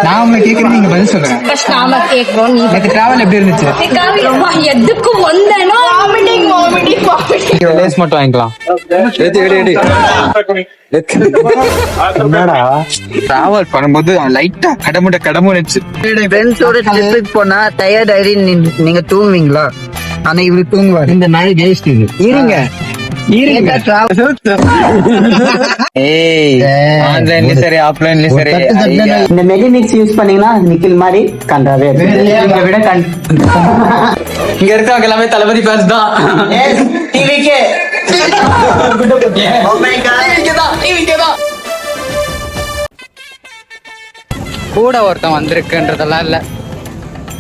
நான் உங்களை கேக்குறேன், நீங்க பதில் சொல்லுங்க. ஃபர்ஸ்ட் நாம கேக்குறோம். நீ எனக்கு டிராவல் எப்படி இருந்துச்சு? எதுக்கு வந்தேனோ லேஸ் மட்டும் வாங்கிக்கலாம். என்னடா டிராவல் பண்ணும்போது லைட்டா கடமுடச்சு ஃப்ரெண்ட்ஸோட ட்ரிப்புக்கு போனா டயர்ட் ஆயிரி நீங்க தூங்குவீங்களா? ஆனா இவரு தூங்குவாரு. இந்த நாள் வேஸ்ட் இது. இருங்க ஆன்லைன்லயும் சரி ஆஃப்லைன்லயும் சரி இந்த மெடிமிக்ஸ் யூஸ் பண்ணீங்கன்னா நிக்கில் மாதிரி கண்டாவே விட இங்க இருக்கவங்க எல்லாமே தளபதி பேஸ் தான். கூட ஒருத்தன் வந்திருக்குன்றதெல்லாம் இல்ல,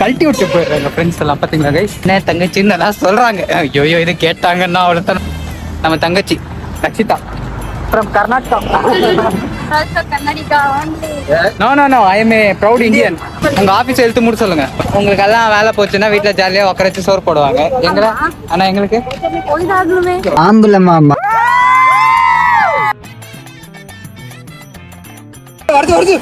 கழட்டி விட்டு போயிடுறாங்க ஃப்ரெண்ட்ஸ் எல்லாம். பாத்தீங்களா கைஸ், என்ன தங்கச்சின்னு எல்லாம் சொல்றாங்க. ஐயோ இது கேட்டாங்கன்னா அவ்வளவுதான். நம்ம தங்கச்சி Rakshita from Karnataka. No I am a proud Indian. உங்க ஆபீஸ் எடுத்து முடிச்சு சொல்லுங்க. உங்களுக்கு எல்லாம் வேலை போச்சுன்னா வீட்டுல ஜாலியா உட்கார வச்சு சோறு போடுவாங்க. எங்களை ஆனா எங்களுக்கு ஆம்புல மாமா வருது.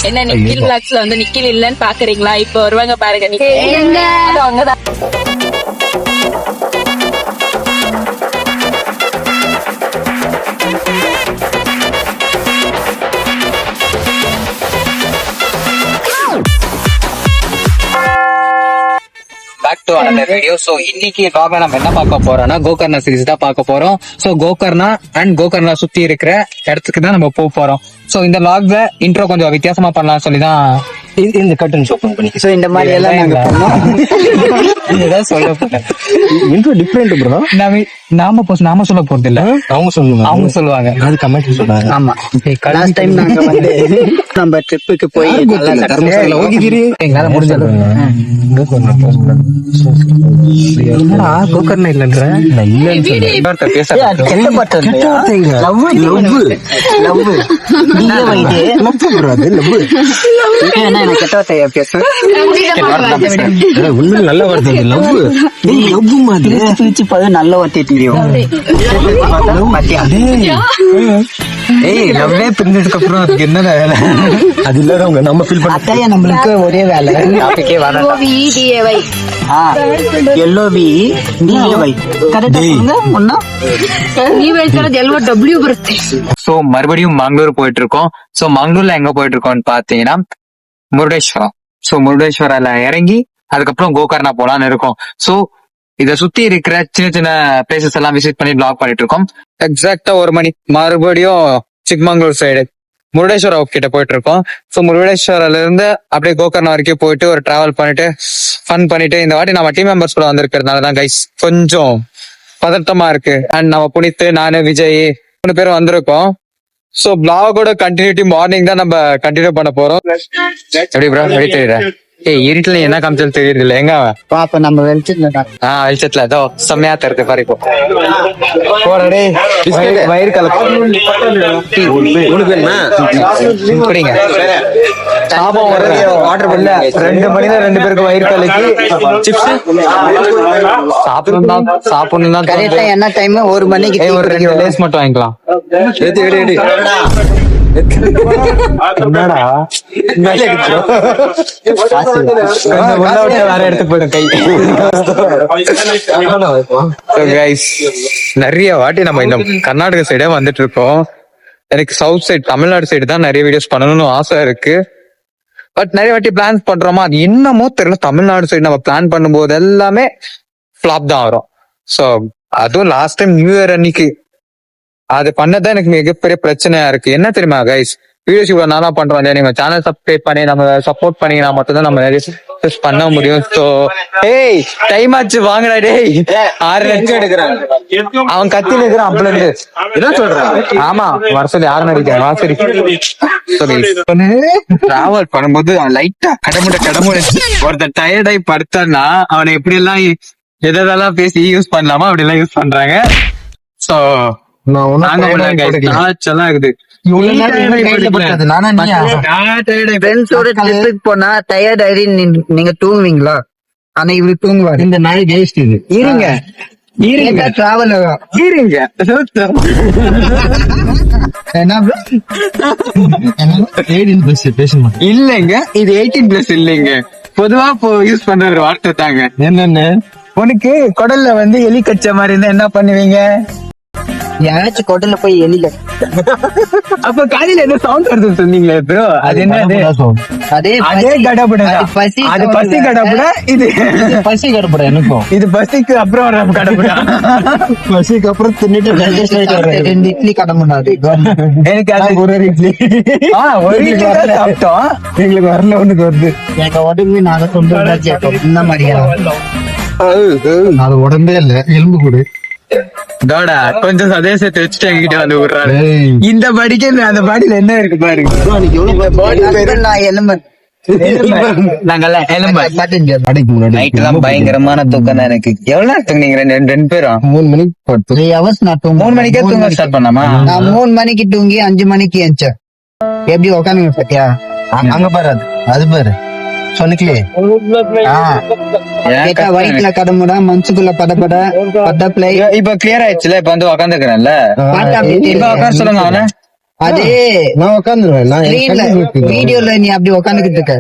என்ன நிக்கில் விளாக்ஸ்ல வந்து நிக்கில் இல்லன்னு பாக்குறீங்களா? இப்ப வருவாங்க பாருங்க. அவங்கதான் back to another video. So இன்னைக்கு vlogல நம்ம என்ன பார்க்க போறோம்னா கோகர்ணா சீரிஸ் தான் பார்க்க போறோம். சோ கோகர்ணா அண்ட் கோகர்ணா சுத்தி இருக்கிற இடத்துக்கு தான் நம்ம போக போறோம். சோ இந்த vlogல இன்ட்ரோ கொஞ்சம் வித்தியாசமா பண்ணலாம் சொல்லிதான் இந்த கட்டன் ஷோ பண்ணி. சோ இந்த மாதிரி எல்லாம் நாங்க பண்ணோம். இதுதான் சொல்லப்பட்டேன். Intro different bro. நாம சொல்ல போறது இல்ல, அவங்க சொல்லுவாங்க. அது கமெண்ட் சொல்றாங்க. ஆமா, லாஸ்ட் டைம் நாங்க வந்து நம்ம ட்ரிப்புக்கு போய் தர்மசாலா ஓகிதிரி எங்களால முடிஞ்சது. என்னடா கோகர்ணா இல்லன்ற இல்லன்னு சொல்ல பேச கெட்ட பட்டன் லவ் லவ் நீயே வைடே லவ் ப்ரோ. அது லவ் ஏன்னா எனக்கு கெட்ட வார்த்தை பேசுறேன். உண்மையில நல்ல வார்த்தை லவ். நீ லவ் மாதிரி பிரிச்சு பாரு, நல்ல வார்த்தை தெரியும். ஏய் லவ்வே பிரிஞ்சதுக்கு அப்புறம் அதுக்கு என்ன வேலை? அது இல்லாதவங்க நம்ம ஃபீல் பண்ண அத்தையா நம்மளுக்கு ஒரே வேலை. டாபிக்கே வர எல்ஓவி டிஏவை கரெக்டா சொல்லுங்க. ஒண்ணா சோ மறுபடியும் மங்களூர் போயிட்டு இருக்கோம். சோ மங்களூர்ல எங்க போயிட்டு இருக்கோம்னு பாத்தீங்கன்னா முருடேஸ்வரம். சோ முருடேஸ்வரால இறங்கி அதுக்கப்புறம் கோகர்ணா போலான்னு இருக்கோம். சோ இத சுத்தி இருக்கிற சின்ன சின்ன பிளேசஸ் எல்லாம் விசிட் பண்ணி பிளாக் பண்ணிட்டு இருக்கோம். எக்ஸாக்டா 1 மணி மறுபடியும் சிக்மங்களூர் சைடு முருடேஸ்வரா கிட்ட போயிட்டு இருக்கோம். சோ முருடேஸ்வரால இருந்து அப்படியே கோகர்ணா வரைக்கும் போயிட்டு ஒரு டிராவல் பண்ணிட்டு ஃபன் பண்ணிட்டு, இந்த வாட்டி நம்ம டீம் மெம்பர்ஸ் கூட வந்திருக்கிறதுனாலதான் கைஸ் கொஞ்சம் பதட்டமா இருக்கு. அண்ட் நம்ம புனித்து, நானு, விஜய் 3 பேரும் வந்திருக்கோம். சோ பிளாகோட கண்டினியூட்டி மார்னிங் தான் நம்ம கண்டினியூ பண்ண போறோம். எப்படி ப்ரோ எப்படி தெரியுற? ஏய் இருட்டுல என்ன காமிச்சாலும் தெரியுது இல்ல எங்க பாப்ப நம்ம வெளிச்சத்துல வெளிச்சத்துல ஏதோ செம்மையா தருது பாரு. இப்போ வயிறு கலக்குங்க. சாபம் வாட்டர் பில்ல 2 மணில 2 பேருக்கு வயிறு கலக்கி சிப்ஸ் சாப்பிடணும் தான். கரெக்டா என்ன டைம்? 1 மணிக்கு ஒரு 2 லேஸ் மட்டும் வாங்கிக்கலாம். என்னடா வேற இடத்துக்கு போயிடும் கை. நிறைய வாட்டி நம்ம இந்த கர்நாடகா சைடே வந்துட்டு இருக்கோம். எனக்கு சவுத் சைடு தமிழ்நாடு சைடு தான் நிறைய வீடியோஸ் பண்ணணும்னு ஆசை இருக்கு. பட் நிறைய வாட்டி பிளான் பண்றோமா, அது என்னமோ தெரியல. தமிழ்நாடு சைடு நம்ம பிளான் பண்ணும்போது எல்லாமே ஃபிளாப் தான் வரும். சோ அதுவும் லாஸ்ட் டைம் நியூ இயர் அன்னைக்கு அது பண்ணதான் எனக்கு மிகப்பெரிய பிரச்சனையா இருக்கு. என்ன தெரியுமா கைஸ், வீடியோஸ் இவ்வளவு நாளா பண்றோம் இல்லையா, நீங்க சேனல் சப்ஸ்கிரைப் பண்ணி நம்ம சப்போர்ட் பண்ணீங்கன்னா மட்டும்தான் நம்ம நிறைய பண்ண முடியும். சோ ஏய் டைம் ஆச்சு வாங்கடா டேய். 6 லட்சம் எடுக்கிறான் அவன், கத்தி நிற்கிறான் அப்பல இருந்து. என்ன சொல்றான்? ஆமா வர சொல்லி 6 நடிக்கிறான். வாசரி டிராவல் பண்ணும்போது லைட்டா கடமுட ஒருத்தர் டயர்டாயி படுத்தான்னா அவனை எப்படி எல்லாம் எதெல்லாம் பேசி யூஸ் பண்ணலாமா அப்படி எல்லாம் யூஸ் பண்றாங்க. சோ போனா டயர்ட் ஆயிரி நீங்க தூங்குவீங்களா? ஆனா இவரு தூங்குவாரு. இந்த நாள் வேஸ்ட் இது. இருங்க இருங்க டிராவல் இருங்க என்ன bro? பேசணும் இல்லைங்க இது 18+ இல்லைங்க பொதுவா யூஸ் பண்ற ஒரு வார்த்தை தாங்க. என்னன்னு உனக்கு குடல்ல வந்து எலி கச்ச மாதிரி இருந்தா என்ன பண்ணுவீங்க? யாராச்சும் கொட்டல போய் எலில அப்ப காலையில என்ன சவுண்ட் வருதுன்னு சொன்னீங்களே ப்ரோ, அது என்னது? அதே அதே கடப்புடா, அது பசி அது பசி கடப்புடா. இது பசி கடப்பட எனக்கும் இது பசிக்கு அப்புறம் வர கடப்புடா. பசிக்கு அப்புறம் தின்னுட்டு digest ஆயிட்டு வர்றேன். 2 இட்லி கடை முன்னாடி எனக்கு அது ஒரு இட்லி ஒரு இட்லி தான் சாப்பிட்டோம். எங்களுக்கு வரல ஒண்ணுக்கு வருது எங்க உடம்பு நாங்க சொந்த இந்த மாதிரியா அது உடம்பே இல்ல எலும்பு கூடு தோடா கொஞ்சம் சதேசத்தை வச்சுட்டு எங்ககிட்ட வந்து விடுறாரு. இந்த படிக்கு அந்த பாடியில என்ன இருக்கு பாருங்க. நான் எலும்பு நாங்கெல்லாம் எலும்பு. அடைக்கு முன்னாடி நைட் எல்லாம் பயங்கரமான தூக்கம் தான் எனக்கு. எவ்வளவு நேரம் தூங்குனீங்க ரெண்டு பேரும்? 3 மணிக்கு படுத்து 3 hours நான் 3 மணிக்கே தூங்க ஸ்டார்ட் பண்ணாமா? நான் 3 மணிக்கு தூங்கி 5 மணிக்கு எந்திச்சேன். எப்படி உட்காந்துங்க சத்தியா அங்க பாரு அது பாரு சொன்னிக்கலே கேட்டா வயிற்றுல கடமுடா மனசுக்குள்ள படப்பட பட்டப்ளை இப்ப கிளியர் ஆயிடுச்சுல, இப்ப வந்து உக்காந்துக்கிறேன்ல. இப்ப உட்காந்து சொல்லுங்க அவன. அதே நான் உட்காந்துருவேன் நான் ஸ்கிரீன்ல வீடியோல நீ அப்படி உட்காந்துக்கிட்டு இருக்க.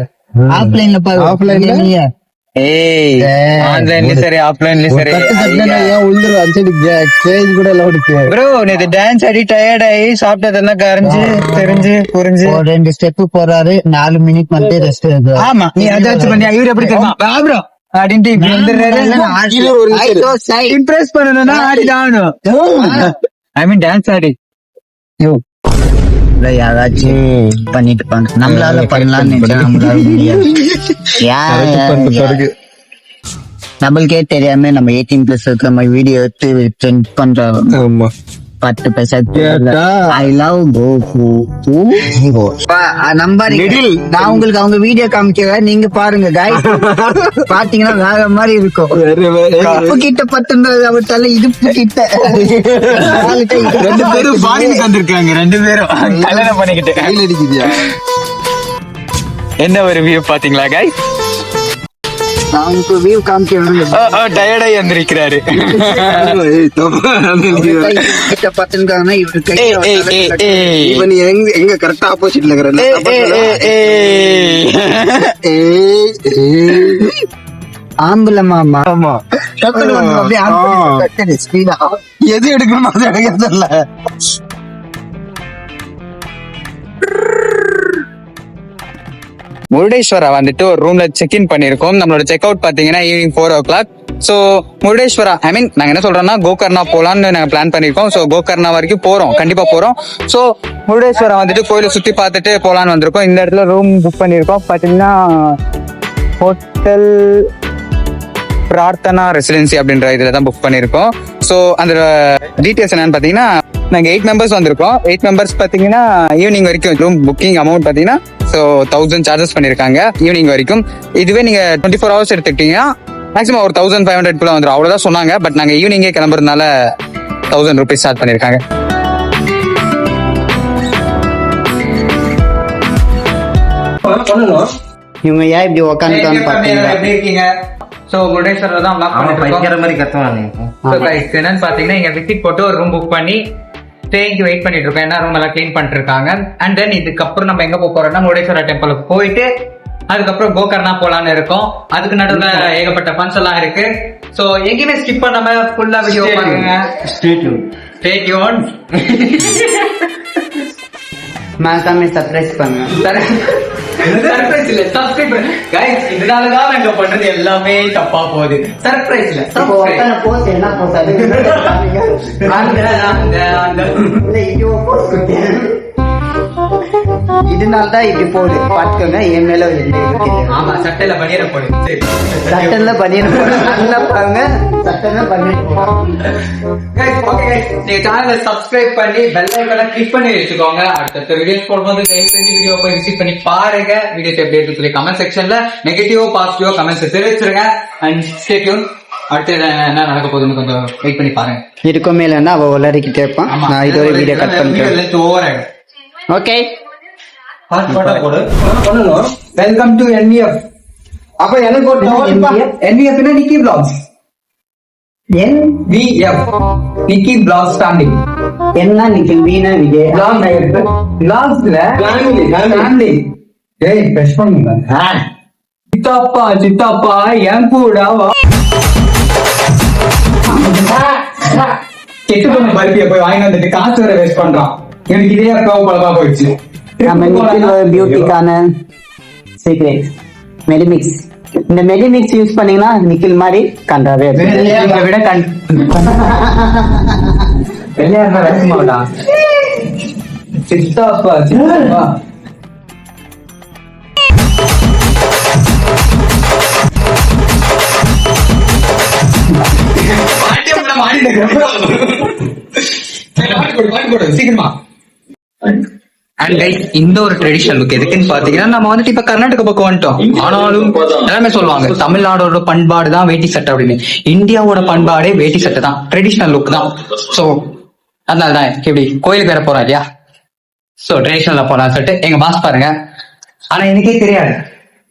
ஆஃப்லைன்ல பாரு. Offline-ல? நீ ஏய் ஆன்லைன்லயும் சரி ஆஃப்லைன்லயும் சரி. உழுந்துரும் அஞ்சடி கேஜ் கூட எல்லாம் இருக்கு ப்ரோ நேத்து டான்ஸ் ஆடி டயர்ட் ஆகி சாப்பிட்டதெல்லாம் கரைஞ்சு தெரிஞ்சு புரிஞ்சு ஒரு 2 ஸ்டெப் போறாரு. 4 மினிட் மட்டும் ரெஸ்ட் எடுத்து ஆமா நீ அதாச்சும் பண்ணி இவரு எப்படி தெரியுமா ப்ரோ அப்படின்ட்டு இப்படி வந்துடுறாரு. இம்ப்ரெஸ் பண்ணணும்னா ஆடிதான் ஐ மீன் டான்ஸ் ஆடி. யாராச்சும் பண்ணிட்டு பாங்க. நம்மளால பண்ணலாம்னு நினைச்சா நம்மளால முடியாது. நம்மளுக்கே தெரியாம நம்ம 18+ இருக்க நம்ம வீடியோ எடுத்து ட்ரெண்ட் பண்றோம். ஆமா 10 பைசா கேட்டா? I love Coco number. நான் உங்களுக்கு அவங்க வீடியோ காமிக்கிறேன், நீங்க பாருங்க guys. பாத்தீங்கன்னா வேற மாதிரி இருக்கும். உப்பு கிட்ட 19 அவர் தலை இடுப்பு கிட்ட 2 பேரும் ஃபாரின் வந்திருக்காங்க. 2 பேரும் கல்யாணம் பண்ணிக்கிட்டு கையில் அடிக்குதியா என்ன ஒரு வியூ பாத்தீங்களா guys? நான் உங்களுக்கு வியூ காமிக்கிறேன். டயர்டாகி வந்திருக்கிறாரு. கிட்ட பத்துங்கான இவரு கை இப்ப நீ எங்க கரெக்டா ஆப்போசிட்ல இருக்கிற ஆம்பளை மாமா. ஆமா டக்குனு வந்து அப்படியே டக்குனு ஸ்பீடா எது எடுக்கணும் அது எடுக்க தெரியல. முருடேஸ்வரா வந்துட்டு ஒரு ரூம்ல செக் இன் பண்ணிருக்கோம். நம்மளோட செக் அவுட் பாத்தீங்கன்னா ஈவினிங் 4 o'clock. சோ முருடேஸ்வரா ஐ மீன் நாங்க என்ன சொல்றோம்னா கோகர்ணா போலான்னு நாங்க பிளான் பண்ணிருக்கோம். சோ கோகர்ணா வரைக்கும் போறோம், கண்டிப்பா போறோம். சோ முருடேஸ்வரா வந்துட்டு கோயிலை சுத்தி பார்த்துட்டு போலான்னு வந்திருக்கோம். இந்த இடத்துல ரூம் புக் பண்ணிருக்கோம். பாத்தீங்கன்னா ஹோட்டல் பிரார்த்தனா ரெசிடென்சி அப்படின்ற இதுல தான் புக் பண்ணிருக்கோம். சோ அந்த டீடைல்ஸ் என்னன்னு பாத்தீங்கன்னா நாங்க 8 மெம்பர்ஸ் வந்திருக்கோம். 8 மெம்பர்ஸ் பாத்தீங்கன்னா ஈவினிங் வரைக்கும் ரூம் புக்கிங் அமௌண்ட் பாத்தீங்கன்னா ஸோ 1000 சார்ஜஸ் பண்ணிருக்காங்க ஈவினிங் வரைக்கும். இதுவே நீங்க 24 hours எடுத்துக்கிட்டீங்கன்னா மேக்ஸிமம் ஒரு 1500 குள்ள வந்துடும், அவ்வளவுதான் சொன்னாங்க. பட் நாங்க ஈவினிங்கே கிளம்புறதுனால 1000 rupees ஸ்டார்ட் பண்ணிருக்காங்க. இவங்க ஏன் இப்படி உக்காந்துக்கான்னு பாத்தீங்களா? எப்படி இருக்கீங்க? சோ முருடேஸ்வரர் தான் vlog பண்ணிட்டு இருக்கோம். மாதிரி கத்துவாங்க. So guys, என்னன்னு பாத்தீங்கன்னா இங்க விசிட் போட்டு ஒரு ரூம் புக் பண்ணி ஸ்டேக்கு வெயிட் பண்ணிட்டு இருக்கோம். ஏன்னா ரூம் எல்லாம் கிளீன் பண்ணிட்டு இருக்காங்க. அண்ட் தென் இதுக்கப்புறம் நம்ம எங்க போறோம்னா முருடேஸ்வரர் டெம்பிளுக்கு போயிட்டு அதுக்கப்புறம் கோகர்ணா போலான்னு இருக்கோம். அதுக்கு நடுவுல ஏகப்பட்ட ஃபன்ஸ் எல்லாம் இருக்கு. சோ எங்கேயுமே ஸ்கிப் பண்ணாம ஃபுல்லா வீடியோ பாருங்க. Stay tuned. மறக்காம சர்ப்ரைஸ் பண்ணுங்க. சர்ப்ரைஸ் இல்ல, சப்ஸ்கிரைப் பண்ணுங்க गाइस. இதனாலதான் நாங்க பண்றது எல்லாமே தப்பா போகுது. சர்ப்ரைஸ் இல்ல, சப்ஸ்கிரைப். போஸ்ட் என்ன போஸ்ட் அது இதனால்தான் இப்படி போகுது பாத்துக்கோங்க. என் மேல ஆமா சட்டையில பனியற போடு. சரி சட்டன்ல பண்ணிட்டு நல்லா பாருங்க. சட்டன்ல பண்ணிட்டு guys, okay guys, நீங்க சேனலை சப்ஸ்கிரைப் பண்ணி பெல் ஐகானை கிளிக் பண்ணி வச்சுக்கோங்க. அடுத்த வீடியோஸ் போடும்போது தயவு செஞ்சு வீடியோ போய் விசிட் பண்ணி பாருங்க. வீடியோஸ் எப்படி இருக்குன்னு சொல்லி கமெண்ட் செக்ஷன்ல நெகட்டிவோ பாசிட்டிவோ கமெண்ட்ஸ் தெரிவிச்சிருங்க. And stay tune. அடுத்து என்ன நடக்க போகுதுன்னு கொஞ்சம் வெயிட் பண்ணி பாருங்க. இருக்குமே இல்லைன்னா அவ உளறிக்கிட்டே இருப்பான். நான் இதோட வீடியோ கட் பண்ணிட்டேன். Okay welcome to NVF. அப்ப எனக்கு ஒரு NVF நிக்கி vlogs. NVF நிக்கி பிளாக் ஸ்டாண்டிங். என்ன நிக்கில் வீணா விஜய் பிளாக்ஸ்ல ஃபேமிலி. ஏய் பிரஷ் பண்ணுங்க. சித்தாப்பா சித்தாப்பா என் கூட வா. கெட்டு போன பருப்பியை போய் வாங்கி வந்துட்டு காசு வர வேஸ்ட் பண்றான். எனக்கு இதே பழப்பா போயிடுச்சு. நம்ம நிக்கில் ஒரு பியூட்டிக்கான சீக்ரெட் மெடிமிக்ஸ். இந்த மெடிமிக்ஸ் யூஸ் பண்ணீங்கன்னா நிக்கில் மாதிரி கண்டாவே இதை விட வெள்ளையா இருந்தா வேசுமாடா. சித்தாப்பா சித்தாப்பா சீக்கிரமா. அண்ட் கைஸ், இந்த ஒரு ட்ரெடிஷனல் லுக் எதுக்குன்னு பாத்தீங்கன்னா, நம்ம வந்துட்டு இப்ப கர்நாடகா பக்கம் வந்துட்டோம். ஆனாலும் எல்லாமே சொல்லுவாங்க தமிழ்நாடோட பண்பாடு தான் வேட்டி சட்டை அப்படின்னு. இந்தியாவோட பண்பாடே வேட்டி சட்டை தான், ட்ரெடிஷனல் லுக் தான். சோ அதனாலதான் இப்படி கோயிலுக்கு வேற போறோம் இல்லையா, சோ ட்ரெடிஷனல்ல போலாம்னு சொல்லிட்டு எங்க பாஸ் பாருங்க. ஆனா எனக்கே தெரியாது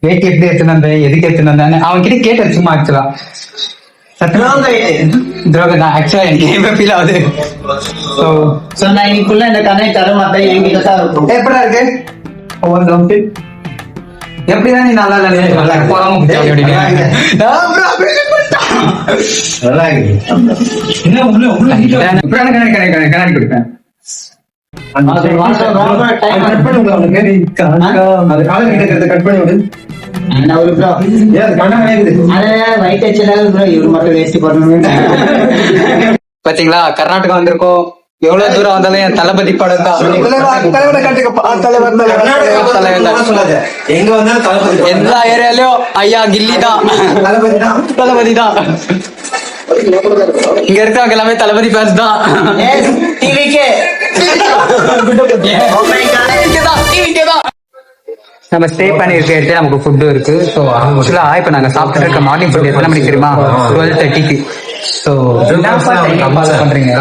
வேட்டி எப்படி எடுத்துன்னு வந்தேன், எதுக்கு எடுத்துன்னு வந்தேன்னு. அவன் கிட்ட கேட்டேன் சும்மா. ஆக்சுவலா துரோகம் தான். ஆக்சுவலா எனக்கு ஃபீல் ஆகுது. சோ நான் இன்னைக்குள்ள இந்த கதை தர மாட்டேன், என்கிட்ட தான் இருக்கும். எப்படா இருக்கு எப்படிதான் நீ நல்லா இல்ல போறாம கண்ணாடி கொடுப்பேன். பாத்தீங்களா கர்நாடகா வந்திருக்கோம். எவ்வளவு தூரம் வந்தாலும் என் தளபதி படம் தான். எல்லா ஏரியாலயும் ஐயா கில்லி தான், தளபதி தான். இங்க இருக்கவங்க எல்லாமே தளபதி ஃபேன்ஸ் தான். நம்ம ஸ்டே பண்ணி இருக்க இடத்துல நமக்கு ஃபுட்டு இருக்கு. ஸோ ஆக்சுவலா இப்ப நாங்க சாப்பிட்டு இருக்க மார்னிங் ஃபுட் எத்தனை மணிக்கு தெரியுமா? 12:30. ஸோ பண்றீங்க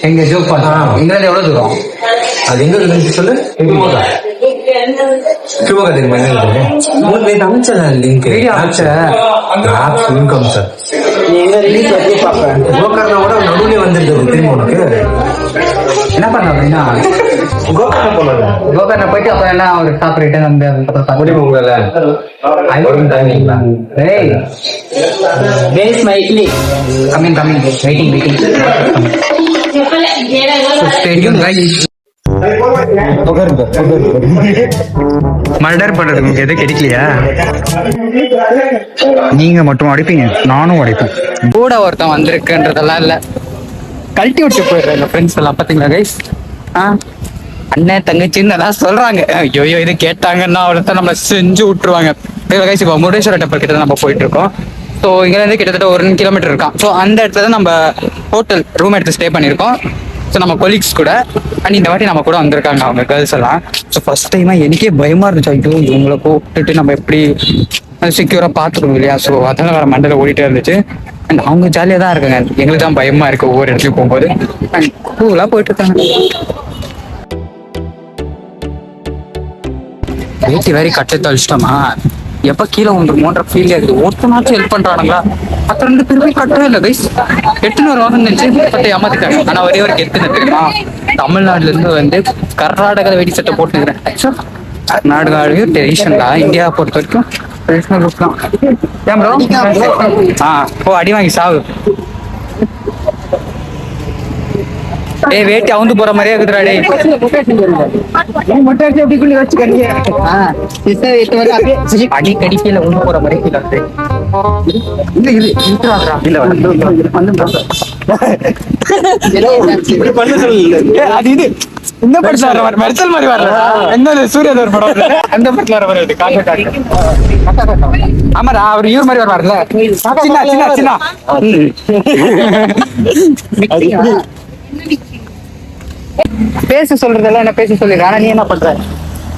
எங்க ஜோக் பண்ணுறோம். இங்க இருந்து எவ்வளவு தூரம்? அது எங்க இருக்கு சொல்லு. சிவகா தெரியுமா? உங்களுக்கு அமைச்சா லிங்க் வீடியோ அமைச்ச ஆப்ஸ் இன்கம் சார். கோகர்னா கூட நடுவுல வந்துருக்கு திரும்ப உனக்கு. என்ன பண்ண அப்படின்னா கோகர்னா போனது. கோகர்னா போயிட்டு அப்புறம் என்ன ஒரு சாப்பிட்டு வந்து முடிவு உங்களை டைமிங்களா? ஏய் Where is my idli? Coming waiting. Stadium guys. Murder பண்றது உங்களுக்கு எது கிடைக்கலையா? நீங்க மட்டும் அடிப்பீங்க, நானும் அடிப்பேன். கூட ஒருத்தன் வந்திருக்குன்றதெல்லாம் இல்ல, கழட்டி விட்டு போயிடுறாங்க ஃப்ரெண்ட்ஸ் எல்லாம். பாத்தீங்களா கைஸ், அண்ணன் தங்கச்சின்னு எல்லாம் சொல்றாங்க. ஐயோ இது கேட்டாங்கன்னா அவ்வளோதான் நம்மள செஞ்சு விட்டுருவாங்க. கைஸ் இப்போ முருடேஸ்வர டெம்பிள் கிட்ட நம்ம போயிட்டு இருக்கோம். ஸோ இங்கேருந்து கிட்டத்தட்ட 1 கிலோமீட்டர் இருக்கான். ஸோ அந்த இடத்துல தான் நம்ம ஹோட்டல் ரூம் எடுத்து ஸ்டே பண்ணியிருக்கோம். ஸோ நம்ம கொலீக்ஸ் கூட. அண்ட் இந்த வாட்டி நம்ம கூட வந்திருக்காங்க அவங்க கேர்ள்ஸ் எல்லாம். ஸோ ஃபர்ஸ்ட் டைமா எனக்கே பயமா இருந்துச்சு. ஐயோ இவங்களை கூப்பிட்டுட்டு நம்ம எப்படி செக்யூரா பார்த்துக்கணும் இல்லையா? ஸோ அதெல்லாம் வேற மண்டல ஓடிட்டே இருந்துச்சு. அண்ட் அவங்க ஜாலியாக தான் இருக்காங்க, எங்களுக்கு தான் பயமா இருக்கு ஒவ்வொரு இடத்துலையும் போகும்போது. அண்ட் கூலா போயிட்டு இருக்காங்க. வேட்டி வேற கட்டை தழிச்சிட்டோமா, எப்ப கீழே ஒன்று ஃபீல் ஆகுது. ஒருத்தனாச்சும் ஹெல்ப் பண்றானுங்களா? அப்புறம் 2 பேருமே கட்டவே இல்லை கைஸ். எட்டுன்னு வருவாங்கன்னு நினைச்சு பட்டை ஏமாத்திட்டாங்க. ஆனா ஒரே ஒரு கெத்துன்னு தெரியுமா, தமிழ்நாடுல இருந்து வந்து கர்நாடகா வெடி சட்டை போட்டுக்கிறேன். கர்நாடகாவையும் ட்ரெடிஷன் தான், இந்தியா பொறுத்த வரைக்கும் ட்ரெடிஷனல் லுக் தான். ஏன் ப்ரோ அடி வாங்கி சாவு. ஏய் வேட்டி அவுந்து போற மாதிரியே இருக்குதுடா டேய். அடி கடிக்கையில உண்டு போற மாதிரி ஃபீல் ஆகுது. அது இது இந்த படத்துல வர மெர்சல் மாதிரி வரல, என்ன சூரியதர் படம் அந்த படத்துல வர வருது. ஆமாடா அவர் இவர் மாதிரி வருவார்ல, சின்ன சின்ன பேச சொல்றதெல்லாம் என்ன பேச சொல்லிடுற. ஆனா நீ என்ன பண்ற?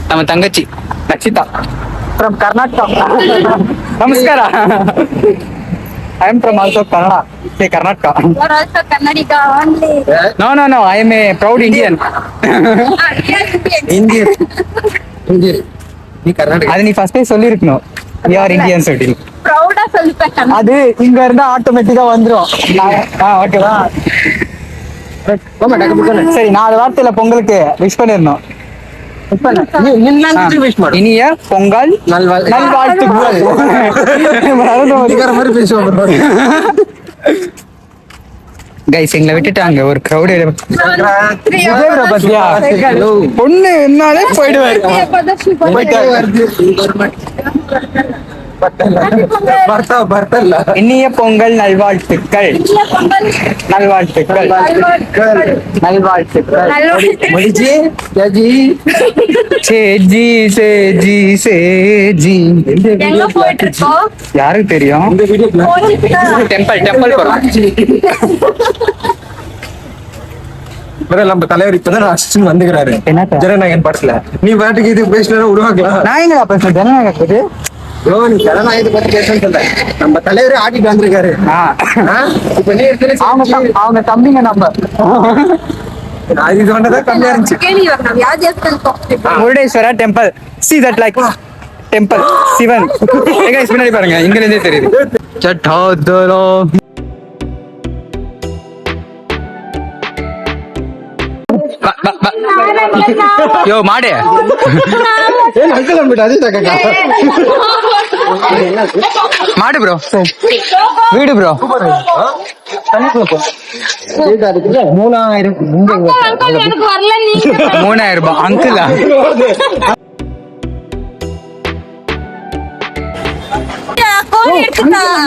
நம்ம தங்கச்சி நச்சிதா ஃப்ரம் கர்நாடகா. நமஸ்காரா. I am from also Kannada. Say Karnataka. You're also Kannadiga only. No. I am a proud Indian. Indian. நீ கர்நாடகா. அது நீ ஃபர்ஸ்டே சொல்லிருக்கணும். We are Indians அப்படி. ப்ரௌடா சொல்லிப்பேன். அது இங்க இருந்தா ஆட்டோமேட்டிக்கா வந்துரும். ஓகேவா? சரி 4 வார்த்தையில பொங்கலுக்கு விஷ் பண்ணிருந்தோம். இனிய பொங்கல் நல்வாழ்த்துக்கள். கைஸ் எங்களை விட்டுட்டாங்க ஒரு கிரௌட். பத்தியா பொண்ணு என்னாலே போயிடுவாரு. இனிய பொங்கல் நல்வாழ்த்துக்கள். நல்வாழ்த்துக்கள். நல்வாழ்த்துக்கள். சேஜி சேஜி சேஜி. எங்க போயிட்டு இருக்கோம்? யாருக்கு தெரியும்? டெம்பிள் போறோம். நம்ம தலைவர் இப்பதான் அசிஸ்டன்ட் வந்துக்கிறாரு. என்னத்த? ஜனநாயகன் படத்துல நீ பாட்டுக்கு இது பேசினா உருவாக்கலாம். நான் எங்க பேசுறேன் ஜனநாயகத்துக்கு? நீ ஜனநாயகத்தை பத்தி பேசணும்னு சொல்ல நம்ம தலைவரே ஆட்டிட்டு வந்திருக்காரு. இப்ப நீ அவங்க தம்பிங்க நம்ம இது ஒன்னதான் கம்மியா இருந்துச்சு. Murudeshwara temple. See that like temple Sivan. பின்னாடி பாருங்க இங்க இருந்தே தெரியுது. சட்டாதரா யோ மாடு மாடு ப்ரோ வீடு ப்ரோ 3000 ரூபாய் அங்கிளா?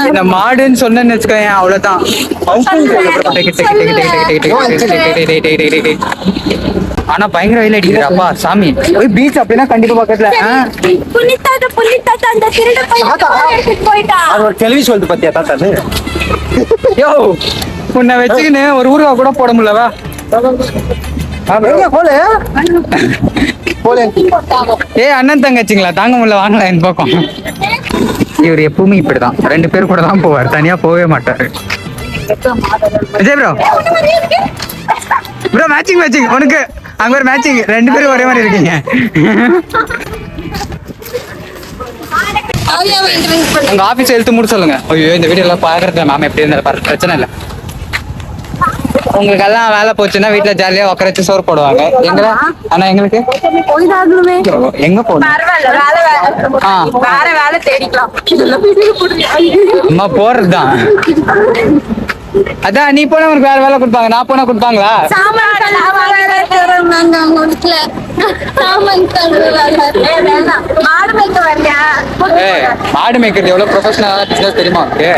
இந்த மாடுன்னு சொன்னேன்னு வச்சுக்கோங்க அவ்வளவுதான். ஆனா பயங்கர வெயில் அடிக்குதுப்பா சாமி. போய் பீச் அப்படின்னா கண்டிப்பா பக்கத்துல கேள்வி சொல்லிட்டு பாத்தியா தாத்தா? யோ உன்னை வச்சுக்கின்னு ஒரு ஊருவா கூட போட முடியலவா? அண்ணன் தங்கச்சிங்களா தாங்க முடியல வாங்கலாம் என் பக்கம். இவர் எப்பவுமே இப்படிதான் 2 பேர் கூட தான் போவார், தனியா போகவே மாட்டாரு. விஜய் ப்ரோ ப்ரோ மேட்சிங் உனக்கு அங்க ஒரு மேட்சிங் 2 பேரும் ஒரே மாதிரி இருக்கீங்க. உங்க ஆபீஸ் எழுத்து மூட சொல்லுங்க. ஐயோ இந்த வீடியோ எல்லாம் பாக்குறது மேம் எப்படி இருந்தாலும் பிரச்சனை இல்லை. உங்களுக்கு எல்லாம் வேலை போச்சுன்னா வீட்டுல ஜாலியா உட்கார வச்சு சோறு போடுவாங்க. எங்க ஆனா எங்களுக்கு எங்க போகணும்? வேற வேலை தேடிக்கலாம். அம்மா போறதுதான். அதான் நீ போனா உனக்கு வேற வேலை கொடுப்பாங்க, நான் போனா கொடுப்பாங்களா? மாடு மேய்க்கிறது எவ்வளவு ப்ரொஃபஷனலான பிசினஸ் தெரியுமா உனக்கு?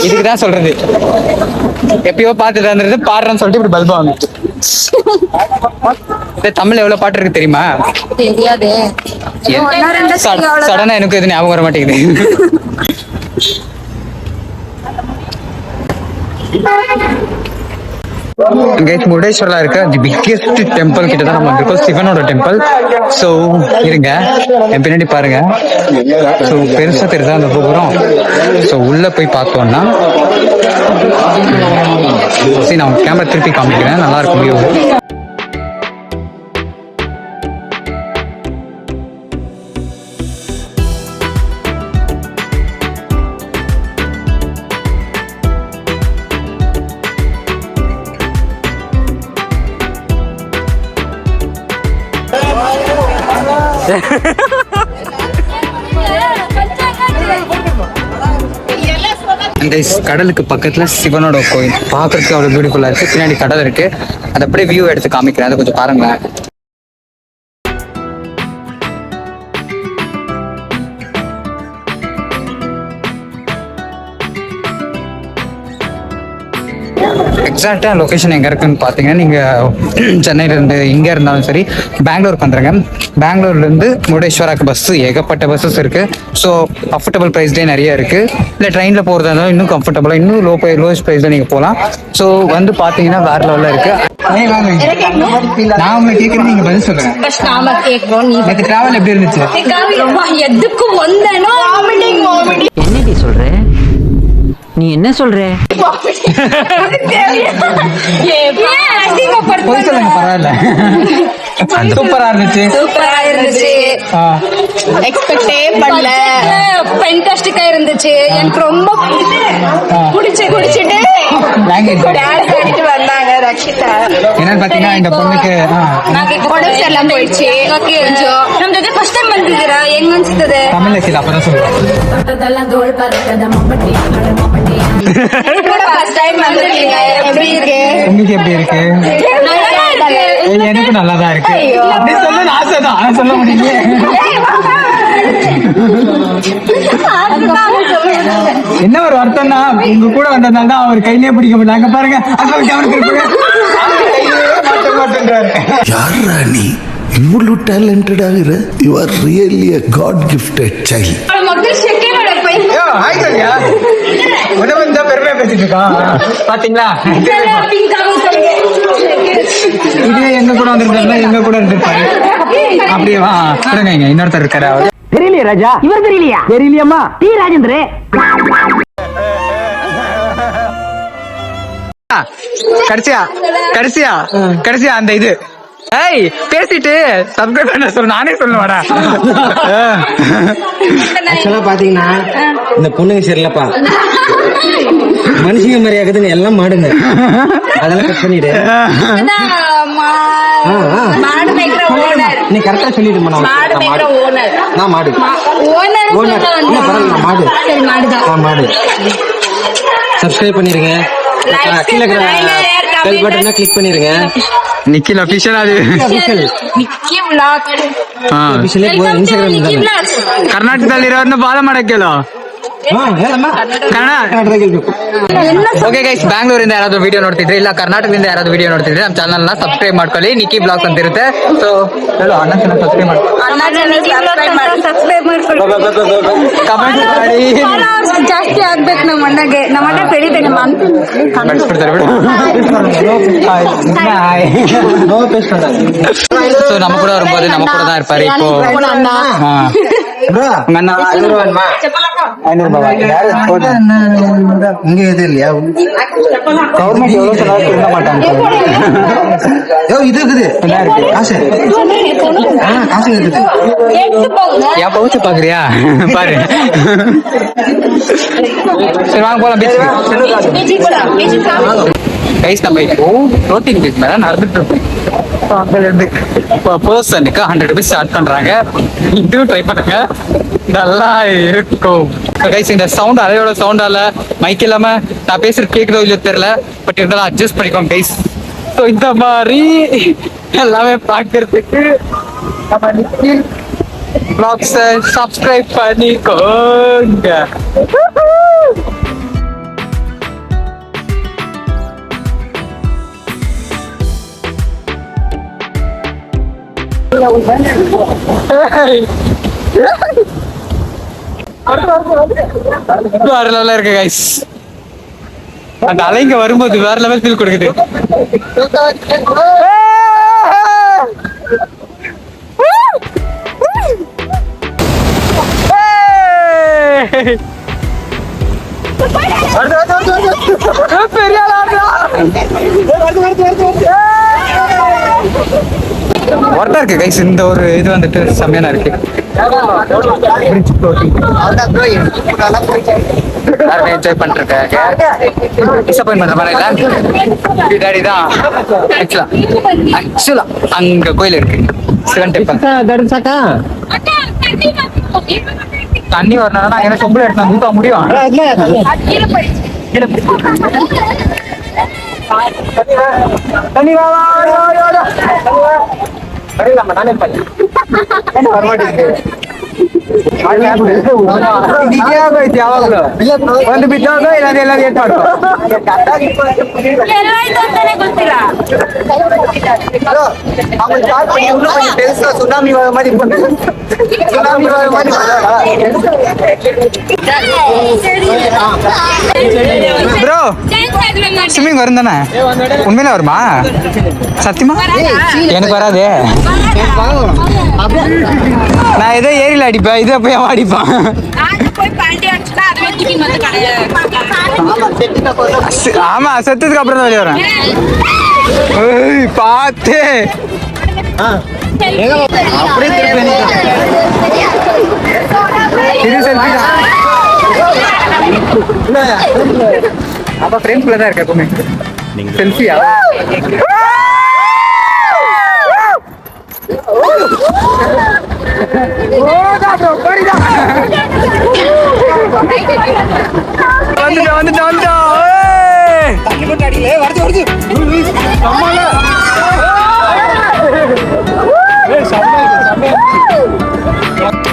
இதுக்குதான் சொல்றது எப்பயோ பாத்து தந்துருது பாடுறேன்னு சொல்லிட்டு இப்படி பல்பா வந்து. தமிழ்ல எவ்வளவு பாட்டு இருக்கு தெரியுமா? சடனா எனக்கு இது ஞாபகம் வர மாட்டேங்குது. முருடேஸ்வரா இருக்க தி பிக்கெஸ்ட் டெம்பிள் கிட்ட தான் நம்ம வந்திருக்கோம், சிவனோட டெம்பிள். சோ இருங்க என் பின்னாடி பாருங்க. சோ பெருசா தெரியுதா அந்த கோபுரம்? சோ உள்ள போய் பார்த்தோம்னா சரி நான் கேமரா திருப்பி காமிக்கிறேன், நல்லா இருக்கும் வியூ. கடலுக்கு பக்கத்துல சிவனோட கோயில் பாக்குறதுக்கு அவ்வளவு பியூட்டிஃபுல்லா இருக்கு. பின்னாடி கடல் இருக்கு, அது அப்படியே வியூ எடுத்து காமிக்கிறேன், அதை கொஞ்சம் பாருங்களேன். எக்ஸாக்டா லொகேஷன் எங்க இருக்குன்னு பாத்தீங்கன்னா, நீங்க சென்னையில இருந்து இங்க இருந்தாலும் சரி பெங்களூருக்கு வந்துருங்க. பெங்களூர்ல இருந்து முருடேஸ்வராக்கு பஸ் ஏகப்பட்ட பஸ்ஸஸ் இருக்கு. ஸோ அஃபோர்டபுள் ப்ரைஸ்லேயே நிறைய இருக்கு. இல்லை ட்ரெயின்ல போறதா இருந்தாலும் இன்னும் கம்ஃபர்டபுளா இன்னும் லோயஸ்ட் ப்ரைஸ்ல நீங்க போகலாம். ஸோ வந்து பாத்தீங்கன்னா வேற லெவல்ல இருக்கு. நான் உங்களை கேட்கறேன், நீங்க பதில் சொல்லுங்க. எனக்கு டிராவல் எப்படி இருந்துச்சு? எதுக்கும் என்னடி சொல்ற? நீ நீ என்ன சொல்ற? போய் சொல்லுங்க பரவாயில்ல. சூப்பரா இருந்துச்சு. சூப்பரா இருந்துச்சு. எக்ஸ்பெக்டே பண்ணல. ஃபேண்டாஸ்டிக்கா இருந்துச்சு. எனக்கு ரொம்ப குடிச்சிட்டு டான்ஸ் ஆடிட்டு வந்தாங்க ரக்ஷிதா. என்னன்னு பாத்தீங்கன்னா இந்த பொண்ணுக்கு உடம்பு எல்லாம் போயிடுச்சு. கொஞ்சம் நமக்கு ஃபர்ஸ்ட் டைம் வந்ததுடா. எங்க வந்துது தமிழ்ல கீழே அப்பதான் சொல்லுவேன். ஃபர்ஸ்ட் டைம் வந்திருக்கீங்க. எப்படி இருக்கு? உங்களுக்கு எப்படி இருக்கு? எனக்கு நல்லாதான் இருக்கு. அப்படி சொல்ல ஆசைதான், ஆனா சொல்ல முடியல. என்ன ஒரு வருத்தம்னா உங்க கூட வந்ததுனால தான் அவர் கையிலே பிடிக்க முடியல. அங்க பாருங்க, அங்க ஒரு கவனம் திருப்புங்க. மாட்ட மாட்டேன்றாரு. யாரா நீ இவ்வளவு டேலண்டடாக? You are really a god gifted child. ஐயோ, ஹாய் சொல்லியா? உன்னை வந்து தான் பெருமையா பேசிட்டு இருக்கான். பாத்தீங்களா? இதே எங்க கூட வந்திருந்தாருன்னா எங்க கூட இருந்திருப்பாரு. அப்படியே வா சொல்லுங்க, இங்க இன்னொருத்தர் இருக்காரு. அவர் தெரியலையா ராஜா? இவர் தெரியலையா? தெரியலையம்மா. டி ராஜேந்திர. கடைசியா அந்த இது ஏய் பேசிட்டு சப்ஸ்கிரைப் பண்ண சொல்ல நானே சொல்லுவாடா. ஆக்சுவலா பாத்தீங்கன்னா இந்த பொண்ணுங்க சரியில்லப்பா, மனுஷங்க மாதிரி ஆகுதுன்னு எல்லாம் மாடுங்க. அதெல்லாம் கட் பண்ணிடு. மாடு மேய்க்கிற ஓனர். நீ கரெக்டா சொல்லிடுமா? மாடு மேய்க்கிற ஓனர். நான் மாடு ஓனர் ஓனர் இல்ல, பரவாயில்ல, நான் மாடு. சரி மாடுதான். நான் மாடு. சப்ஸ்கிரைப் பண்ணிருங்க. கீழே பெல் பட்டனை கிளிக் பண்ணிருங்க. நிக்கில் அபிஷியல் அது ನಿಕ್ಕಿ ವ್ಲಾಗ್ ಅಫಿಷಿಯಲಿ ಇನ್ಸ್ಟಾಗ್ರಾಮ್ ನಿಕ್ಕಿ ವ್ಲಾಗ್ಸ್ ಕರ್ನಾಟಕದಲ್ಲಿರೋರ್ನ ಬಾಳ ಮಾಡಕ್ಕಿಲ್ಲ. ಓಕೆ ಗೈಸ್, ಬ್ಯಾಂಗ್ಳೂರಿಂದ ಯಾರಾದ್ರೂ ವಿಡಿಯೋ ನೋಡ್ತಿದ್ರೆ ಇಲ್ಲ ಕರ್ನಾಟಕದಿಂದ ಯಾರಾದ್ರೂ ವಿಡಿಯೋ ನೋಡ್ತಿದ್ರೆ ನಮ್ಮ ಚಾನಲ್ ನ ಸಬ್ಸ್ಕ್ರೈಬ್ ಮಾಡ್ಕೊಳ್ಳಿ. ನಿಕ್ಕಿ ಬ್ಲಾಗ್ಸ್ ಅಂತ ಇರುತ್ತೆ. ಸೊ ಹೇಳು ಅಣ್ಣ ಚಾನಲ್ ಸಬ್ಸ್ಕ್ರೈಬ್ ಮಾಡ್ಕೊಳ್ಳಿ, ಕಮೆಂಟ್ ಮಾಡಿ. ಜಾಸ್ತಿ ಆಗ್ಬೇಕು ನಮ್ಮ ಅಣ್ಣಗೆ. ನಮ್ಮ ಅಣ್ಣ ಬೆಳಿಬೇಕು. ಸೊ நம்ம கூட வரும்போது நம்ம கூட தான் இருப்பாரு. இப்போ இங்க எது இல்லையா? கவர்மெண்ட் எவ்வளவு சொன்னாலும் திரும்ப மாட்டாங்க. இது இருக்குது காசு. காசு இருக்குது. ஏன் பவுச்சு பாக்குறியா? பாரு. சரி வாங்க போலாம் பீச்சுக்கு. கைஸ் நம்ம இப்போ ஃப்ளோட்டிங் பீச் மேல நடந்துட்டு இருக்கோம். பர்சனுக்கு 100 rupees ஸ்டார்ட் பண்றாங்க. இதுவும் ட்ரை பண்ணுங்க, நல்லா இருக்கும். கைஸ் இந்த சவுண்ட் அலையோட சவுண்டால மைக் இல்லாம நான் பேசுறது கேக்குதோ இல்லையோ தெரியல, பட் இருந்தாலும் அட்ஜஸ்ட் பண்ணிக்கோங்க கைஸ். ஸோ இந்த மாதிரி எல்லாமே பார்க்கறதுக்கு நம்ம நிக்கில் ப்ளாக்ஸை சப்ஸ்கிரைப் பண்ணிக்கோங்க. வேற லெவல்ல இருக்கு கைஸ். அந்த அலைங்க வரும்போது வேற லெவல் ஃபீல் கொடுக்குது. பெரிய ஒர்த்தா இருக்கு கைஸ். இந்த ஒரு இது வந்துட்டு செம்மையான இருக்கு. என்ஜாய் பண்ணிருக்காங்க. டிசப்பாயின்ட் பண்ற மாதிரி இல்ல. டாடி தான் ஆக்சுவலா அங்க கோயில் இருக்கு, சிவன் டெம்பிள். தண்ணி வரணும்னா என்ன சொம்புல எடுத்து ஊத்த முடியும்? தண்ணி ಒಂದು ಬಿದ್ದೋದು ಇಲ್ಲಾಂದ್ರೆ ಎಲ್ಲ ಏಟ್ ಮಾಡ್ಕೊ. ಸುನಾಮಿ மாதிரி ப்ரோ ஸ்விம்மிங் வரும் தானே? உண்மையில வருமா? சத்தியமா எனக்கு வராது. நான் ஏதோ ஏரியில அடிப்பேன், இதை போய் அவன் அடிப்பான். ஆமா செத்ததுக்கு அப்புறம் தான் வெளியே வரேன். ஏய், பாத்து அப்படியே திருப்பி இது செல்ஃபி தான். அப்ப ஃப்ரெண்ட்ஸ்ல தான் இருக்க எப்பவுமே செல்ஃபியா. வந்துட்டோம்.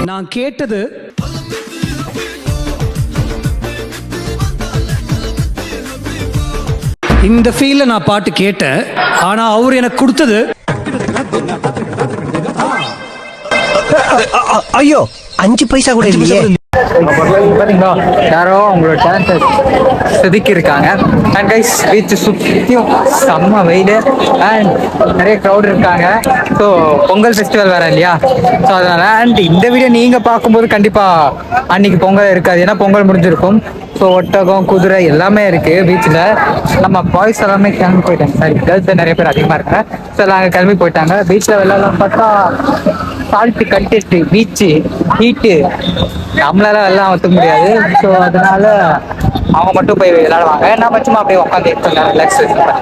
நான் கேட்டது இந்த ஃபீல்ல நான் பாட்டு கேட்டேன். ஆனா அவர் எனக்கு கொடுத்தது ஐயோ 5 பைசா கூட இல்லையே. பாத்தீங்களா யாரோ அவங்களோட டேலண்ட்டை செதுக்கி இருக்காங்க. அண்ட் கைஸ் பீச் சுத்தியும் செம்ம வெயில் அண்ட் நிறைய க்ரௌட் இருக்காங்க. ஸோ பொங்கல் ஃபெஸ்டிவல் வேற இல்லையா, ஸோ அதனால அண்ட் இந்த வீடியோ நீங்க பார்க்கும்போது கண்டிப்பா அன்னைக்கு பொங்கல் இருக்காது, ஏன்னா பொங்கல் முடிஞ்சிருக்கும். ஸோ ஒட்டகம் குதிரை எல்லாமே இருக்கு பீச்சில். நம்ம பாய்ஸ் எல்லாமே கிளம்பி போயிட்டாங்க, சாரி கேர்ள்ஸ் நிறைய பேர் அதிகமாக இருக்காங்க. ஸோ நாங்கள் கிளம்பி போயிட்டாங்க. பீச்சில் விளையாடலாம் பார்த்தா சால்ட்டு கண்டெஸ்ட் பீச்சு ஹீட்டு நம்மளால எல்லாம் ஒத்துக்க முடியாது. ஸோ அதனால அவங்க மட்டும் போய் விளையாடுவாங்க, நான் சும்மா அப்படியே உட்காந்து ரிலாக்ஸ் பண்ணிக்கலாம்.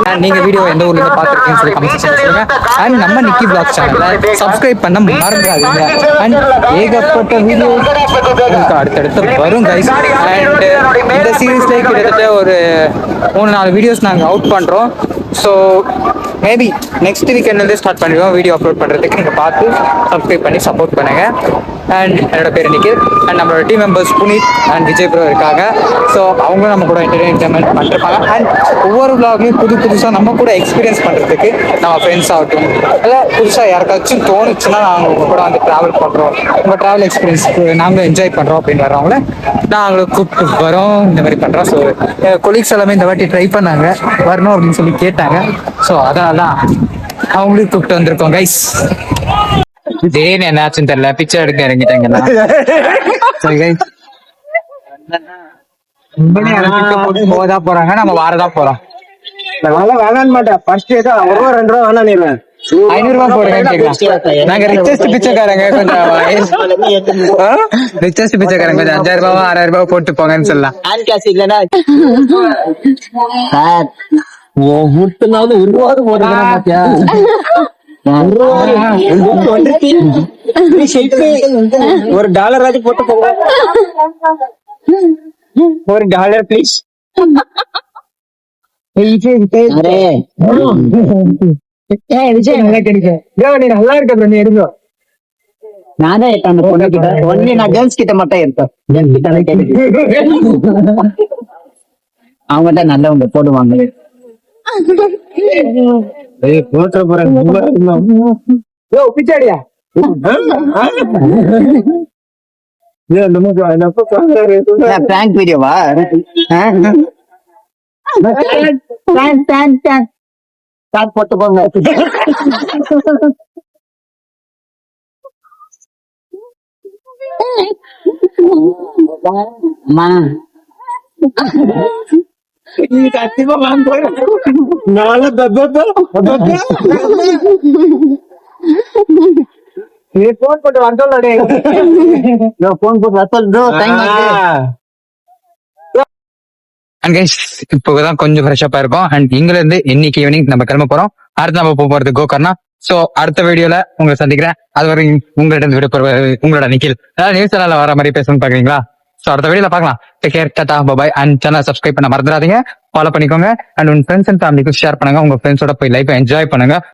அண்ட் நீங்க வீடியோ எந்த ஊர்ல இருந்து பாத்துருக்கீங்கன்னு சொல்லி கமெண்ட் செக்ஷன்ல சொல்லுங்க. அண்ட் நம்ம நிக்கி வ்ளாக் சேனலை சப்ஸ்கிரைப் பண்ண மறந்துடாதீங்க. அண்ட் ஏகப்பட்ட வீடியோ உங்களுக்கு அடுத்தடுத்து வரும் கைஸ். அண்ட் இந்த சீரீஸ்ல கிட்டத்தட்ட ஒரு 3-4 வீடியோஸ் நாங்கள் அவுட் பண்றோம். ஸோ மேபி நெக்ஸ்ட் வீக்கெண்ட்லேருந்து ஸ்டார்ட் பண்ணிடுவோம் வீடியோ அப்லோட் பண்ணுறதுக்கு. நீங்கள் பார்த்து சப்ஸ்கிரைப் பண்ணி சப்போர்ட் பண்ணுங்க. அண்ட் என்னோட பேர் நிக்கில் அண்ட் நம்மளோட team members Punit and Vijay bro இருக்காங்க. ஸோ அவங்களும் நம்ம கூட என்டர்டைன்மெண்ட் பண்ணிருப்பாங்க. அண்ட் ஒவ்வொரு விளாக்லையும் புதுசாக நம்ம கூட எக்ஸ்பீரியன்ஸ் பண்ணுறதுக்கு நம்ம ஃப்ரெண்ட்ஸ் ஆகட்டும் இல்லை புதுசாக யாருக்காச்சும் தோணுச்சுன்னா நாங்கள் உங்கள் கூட வந்து ட்ராவல் பண்ணுறோம், உங்கள் ட்ராவல் எக்ஸ்பீரியன்ஸ்க்கு நாங்களும் என்ஜாய் பண்ணுறோம் அப்படின்னு வர்றவங்கள நாங்களும் கூப்பிட்டு வரோம், இந்த மாதிரி பண்ணுறோம். ஸோ கொலீக்ஸ் எல்லாமே இந்த வாட்டி ட்ரை பண்ணாங்க வரணும் அப்படின்னு சொல்லி கேட்டாங்க. ஸோ அதனால தான் அவங்களுக்கு கூப்பிட்டு வந்திருக்கோம் கைஸ். திடீர்னு என்னாச்சுன்னு தெரியல, பிக்சர் எடுக்க இறங்கிட்டாங்க. போதா போறாங்க, நம்ம வாரதா போறோம். வேணான்னு மாட்டேன். ஃபர்ஸ்ட் ஏதோ 1 ரூபா 2 ரூபா வேணாம் நீங்க 500 ரூபாய் போடுங்க. நாங்க ரிச்சஸ்ட் பிச்சைக்காரங்க, கொஞ்சம் ரிச்சஸ்ட் பிச்சைக்காரங்க, கொஞ்சம் 5000 ரூபாய் 6000 ரூபாய் போட்டு போங்கன்னு சொல்லலாம். ஹேண்ட் கேஷ் இல்லனா சார் முட்டுனாவது 1 ரூபாவது போடுறேன் பாத்தியா. $1 ஆச்சு போட்டு போங்க. $1 ப்ளீஸ். விஜய் நல்லா கிடைக்கும். நீ நல்லா இருக்க நீ எடுங்க. நானே எடுத்தேன் அந்த பொண்ணு கிட்ட. ஒன்லி நான் கேர்ள்ஸ் கிட்ட மட்டும் எடுத்தேன். அவங்க தான் நல்லவங்க போடுவாங்க. போட்ட போறேன் பிச்சாடியா பிராங்க் வீடியோவா? போட்டு போங்க. அம்மா சத்தியமா வாங்க போறேன். நீ போன் போட்டு வந்தோடே போன் போட்டு அண்ட் கைஸ் இப்போதான் கொஞ்சம் ஃப்ரெஷ்ஷப்பா இருக்கும். அண்ட் இங்க இருந்து இன்னைக்கு ஈவினிங் நம்ம கிளம்ப போறோம். அடுத்து நம்ம போறது கோகர்னா. சோ அடுத்த வீடியோல உங்களை சந்திக்கிறேன். அது வரைக்கும் உங்கள்ட்ட விடைபெறுவது உங்களோட நிக்கில். நியூஸ் சேனல்ல வர மாதிரி பேசணும்னு பாக்குறீங்களா? சோ அடுத்த வீடியோல பார்க்கலாம். Take care, Tata, bye. And channel subscribe பண்ண மறந்துடாதீங்க, ஃபாலோ பண்ணிக்கோங்க. அண்ட் உங்க ஃப்ரெண்ட்ஸ் அண்ட் ஃபேமிலிக்கு ஷேர் பண்ணுங்க. உங்க ஃப்ரெண்ட்ஸோட போய் லைஃப் என்ஜாய் பண்ணுங்க.